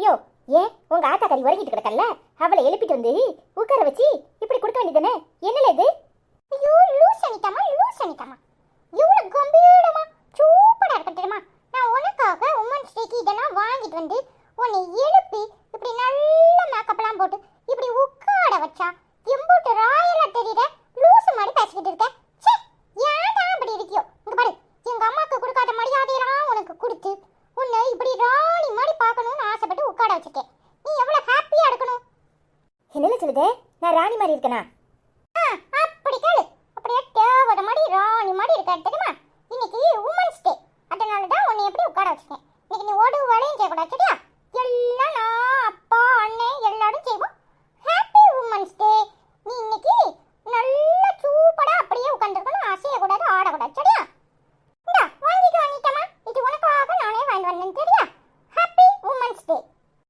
ஐயோ, ஏன் உங்க ஆத்தாக்காரி உறங்கிட்டு கிடக்கல, அவளை எழுப்பிட்டு வந்து உட்கார வச்சு இப்படி கொடுக்க வேண்டியதானே? என்னல இது? ஐயோ, லூஸ் அனிதாமா இவ்வளவு கம்பீரமா சூப்பரா இருக்கு தெரியுமா? நான் உனக்காக உமன்ஸ் டேக்கு இதெல்லாம் வாங்கிட்டு வந்து உன்னை எழுப்பி இப்படி நல்ல மேக்கப்லாம் போட்டு இப்படி உட்கார வச்சா எம்போட்டு ராயலா தெரியற லூஸ் மாதிரி பேசிக்கிட்டு இருக்க. ச்சே, ஏன்டா அப்படி இருக்கியோ? இங்க பாரு, எங்க அம்மாக்கு கொடுக்காத மரியாதையெல்லாம் உனக்கு கொடுத்து உன்னை இப்படி ராணி மாதிரி பார்க்கணும்னு ஆசைப்பட்டு உட்கார வச்சிருக்கேன். நீ எவ்வளவு ஹாப்பியா இருக்கணும். என்னல சொல்லுதே? நான் ராணி மாதிரி இருக்கனா? அப்படி கேளு. அப்படியே தேவத மாதிரி ராணி மாதிரி இருக்க தெரியுமா? இன்னைக்கு உமன்ஸ் டே, அதனால தான் உன்னை எப்படி உட்கார வச்சிருக்கேன். இன்னைக்கு நீ ஓடு வேலையும் செய்யக்கூடாது சரியா? எல்லாம் நான் அப்பா அண்ணன் எல்லாரும் செய்வோம். Happy women's day. நீ இன்னைக்கு நல்ல சூப்பரா அப்படியே உட்காந்துருக்கணும், அசையக்கூடாது, ஆடக்கூடாது சரியா? இந்தா வாங்கிக்கோ அனிதம்மா, இது உனக்காக நானே வாங்கி வந்தேன் சரியா? Happy women's day.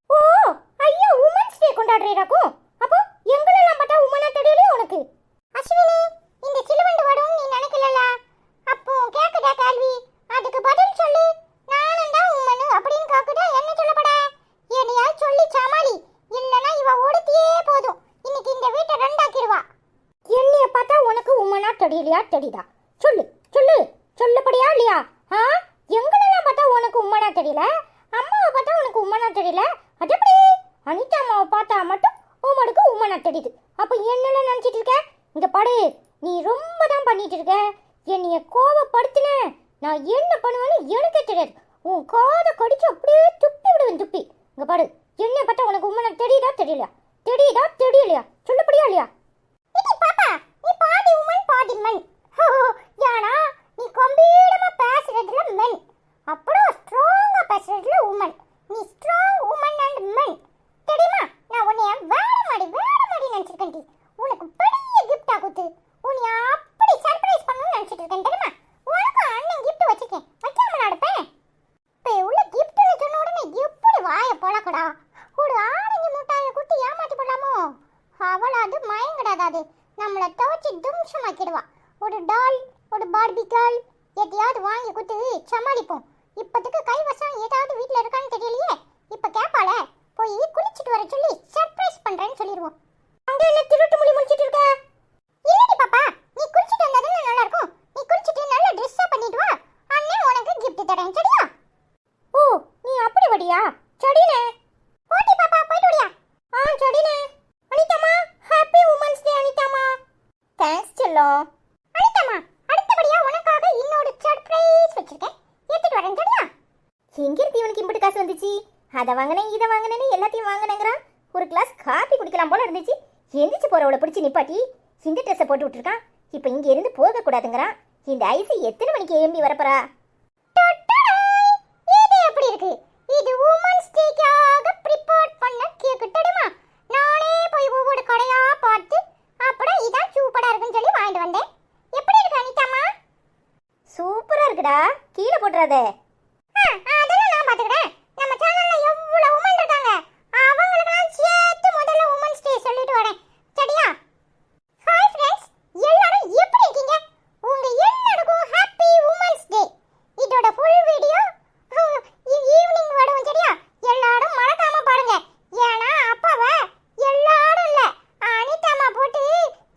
ஓ ஐயோ, உமன்ஸ் டே கொண்டாடுறீராக்கும்? அப்போ எங்களெல்லாம் பார்த்தா உமனா தெரியலையே உனக்கு? அஸ்வினி, இந்த சிலுவண்டு வடும் நீ நினைக்கலல? அப்போ கேக்குதா கேள்வி? அதுக்கு பதில் சொல்லு. நானும் தான் உம்மனு அப்படின்னு கேக்குதா? என்ன சொல்லப்பட? எதையா சொல்லி சமாளி, இல்லனா இவ ஓடுத்தியே போதும். இன்னைக்கு இந்த வீட்டை ரெண்டாக்கிடுவா. என்னைய பார்த்தா உனக்கு உமனா தெரியலையா? தெரியுதா? சொல்லு சொல்லு, சொல்லப்படியா இல்லையா? எங்களெல்லாம் பார்த்தா உனக்கு உமனா தெரியல, அம்மாவை பார்த்தா உனக்கு உமனா தெரியல, அது எப்படி? அனிதா அம்மாவை பார்த்தா மட்டும் உமனுக்கு உமனா தெரியுது. அப்போ என்னெல்லாம் நினச்சிட்டு இருக்க? இங்க பாடு, நீ ரொம்ப தான் பண்ணிட்டு இருக்க. என்னைய கோவப்படுத்தின நான் என்ன பண்ணுவேன்னு எனக்கே தெரியாது. உன் காதை கடிச்சு அப்படியே துப்பி விடுவேன், துப்பி. இங்க பாடு, என்னை பார்த்தா உனக்கு உமனா தெரியுதா தெரியலையா? தெரியுதா தெரியலையா? சொல்லப்படியா இல்லையா? இடி பாப்பா, நீ பாதி உமன் பாதி மென். யானா நீ கம்பீரமா பேசுறதுல மென், அப்புறம் ஸ்ட்ராங்கா பேசுறதுல உமன். நீ ஸ்ட்ராங் உமன் அண்ட் மென் தெரியுமா? நான் உன்னைய வேற மாதிரி நினைச்சிருக்கேன். உனக்கு பெரிய கிஃப்டா கொடுத்து உன்னை அப்படி சர்ப்ரைஸ் பண்ணணும்னு நினைச்சிட்டு இருக்கேன் தெரியுமா? உனக்கு அண்ணன் கிஃப்ட் வச்சிருக்கேன், வைக்காம நடப்பேன். இப்போ உள்ள கிஃப்ட்னு சொன்ன உடனே எப்படி வாயை பழக்கடா? ஒரு ஆரஞ்சு முட்டாயை கொடுத்து ஏமாத்தி போடலாமோ? அவளாது மயங்கடாது, நம்மளை துவச்சி தும்சமாக்கிடுவா. ஒரு டால், ஒரு பார்பி கேர்ள் எதையாவது வாங்கி கொடுத்து சமாளிப்போம். இப்போதுக்கு கைவசம் ஏதாவது வீட்டில் இருக்கான்னு தெரியலையே. இப்போ கேட்பாள, போய் குளிச்சுட்டு வர சொல்லி சர்ப்ரைஸ் பண்ணுறேன்னு சொல்லிடுவோம். அங்கே என்ன திருட்டு முடி முடிச்சிட்டு இருக்க? இல்லடி பாப்பா, நீ குளிச்சுட்டு வந்ததுன்னு நல்லா இருக்கும். நீ குளிச்சுட்டு நல்ல ட்ரெஸ்ஸா பண்ணிட்டு வா, அண்ணன் உனக்கு கிஃப்ட் தரேன் சரியா? ஓ, நீ அப்படி வடியா? சரினே. போடி பாப்பா, போயிட்டு வரியா? சரினே. அனிதாம்மா, ஹாப்பி உமன்ஸ் டே அனிதாம்மா. தேங்க்ஸ் செல்லம். அனிதாம்மா, அடுத்தபடியா உனக்காக இன்னொரு சர்ப்ரைஸ் வச்சிருக்கேன், எடுத்துட்டு வரேன் சரியா? எங்க இருக்கு இவனுக்கு இம்புட்டு காசு வந்துச்சு? அதை வாங்கினேன் இதை வாங்கினேன்னு எல்லாத்தையும் வாங்கினேங்கிறான். ஒரு கிளாஸ் காப்பி குடிக்கலாம் போல இருந்துச்சு. எந்திரிச்சு போறவளை பிடிச்சி நிப்பாட்டி இந்த ட்ரெஸ்ஸை போட்டு விட்டுருக்கான். இப்போ இங்க இருந்து போக கூடாதுங்கிறான். இந்த ஐசி எத்தனை மணிக்கு ஏம்பி வரப்போறா? இது எப்படி இருக்கு? இது உமன்ஸ் டேக்காக ப்ரிப்பேர் பண்ண கேக் தெரியுமா? நானே போய் ஒவ்வொரு கடையா பார்த்து அப்புறம் இதான் சூப்பரா இருக்குன்னு சொல்லி வாங்கிட்டு வந்தேன். எப்படி இருக்கு அனிதாம்மா? சூப்பரா இருக்குடா, கீழே போட்டுறாதே. அதெல்லாம் நான் பாத்துக்கிறேன். நம்ம சேனல்ல எவ்வளவு உமன் இருக்காங்க, அவங்களுக்கெல்லாம் சேர்த்து முதல்ல உமன்ஸ் டே சொல்லிட்டு வரேன் சரியா? ஹாய் ஃப்ரெண்ட்ஸ், எல்லாரும் எப்படி இருக்கீங்க? உங்க எல்லாருக்கும் ஹாப்பி உமன்ஸ் டே. இதோட ஃபுல் வீடியோ ஈவினிங் வரும் சரியா? எல்லாரும் மறக்காம பாருங்க. ஏன்னா அப்பாவை எல்லாரும் இல்ல அனிதாம்மா போட்டு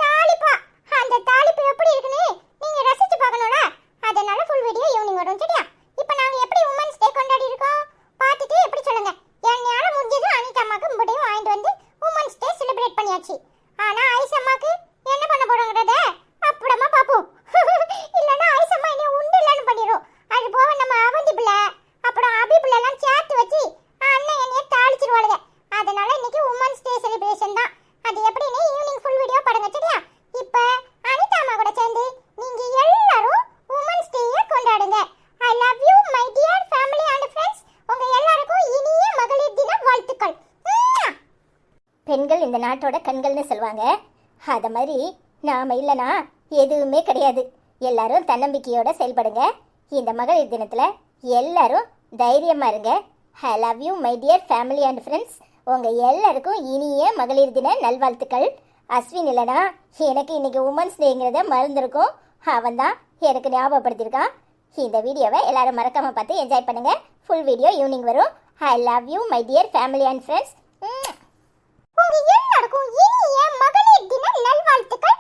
தாளிப்பா. அந்த தாளிப்பு எப்படி இருக்குன்னு நீங்க ரசிச்சு பார்க்கணும்ல, அதனால ஃபுல் வீடியோ ஈவினிங் வரும் சரியா? இப்போ நாங்க எப்படி உமன்ஸ் டே கொண்டாடி இருக்கோம் பார்த்துட்டு எப்படி சொல்லுங்க. என்னால முடிஞ்சது அனிதாம்மாக்கு முட்டையும் வாங்கிட்டு வந்து உமன்ஸ் டே செலிப்ரேட் பண்ணியாச்சு. ஆனா ஐசம்மாக்கு என்ன பண்ண போறோங்கிறத அப்புறமா பாப்போம். இல்லனா ஐசம்மா என்ன உண்டு இல்லன்னு பண்ணிரும். அது போக நம்ம அவந்தி பிள்ளை அப்புறம் அபி பிள்ளை எல்லாம் சேர்த்து வச்சு அண்ணன் என்னைய தாளிச்சிருவாளுங்க. அதனால இன்னைக்கு உமன்ஸ் டே செலிப்ரேஷன் தான். அது எப்படின்னு ஈவினிங் ஃபுல் வீடியோ பாருங்க சரியா? இப்போ அனிதாம்மா கூட சேர்ந்து நீங்க எல்லாரும் உமன்ஸ் டேயை கொண்டாடுங்க. I love you my dear family and friends. உங்க எல்லாருக்கும் இனிய மகளிர் தின வாழ்த்துக்கள். பெண்கள் இந்த நாட்டோட கண்கள்னு சொல்லுவாங்க. அத மாதிரி நாம இல்லனா எதுவுமே கிடையாது. எல்லாரும் தன்னம்பிக்கையோட செயல்படுங்க. இந்த மகளிர் தினத்துல எல்லாரும் தைரியமா இருங்க. I love you my dear family and friends. உங்க எல்லாருக்கும் இனிய மகளிர் தின நல்வாழ்த்துக்கள். அஸ்வின் இல்லனா எனக்கு இன்னைக்கு உமன்ஸ் டேங்கிறத மறந்துருக்கும். அவன் தான் எனக்கு ஞாபகப்படுத்தியிருக்கான். இந்த வீடியோவை எல்லாரும் மறக்காம பார்த்து என்ஜாய் பண்ணுங்க. ஃபுல் வீடியோ ஈவினிங் வரும். I love you my dear family and friends. உங்க எல்லாருக்கும் இனிய மகளிர் தின நல்வாழ்த்துக்கள்.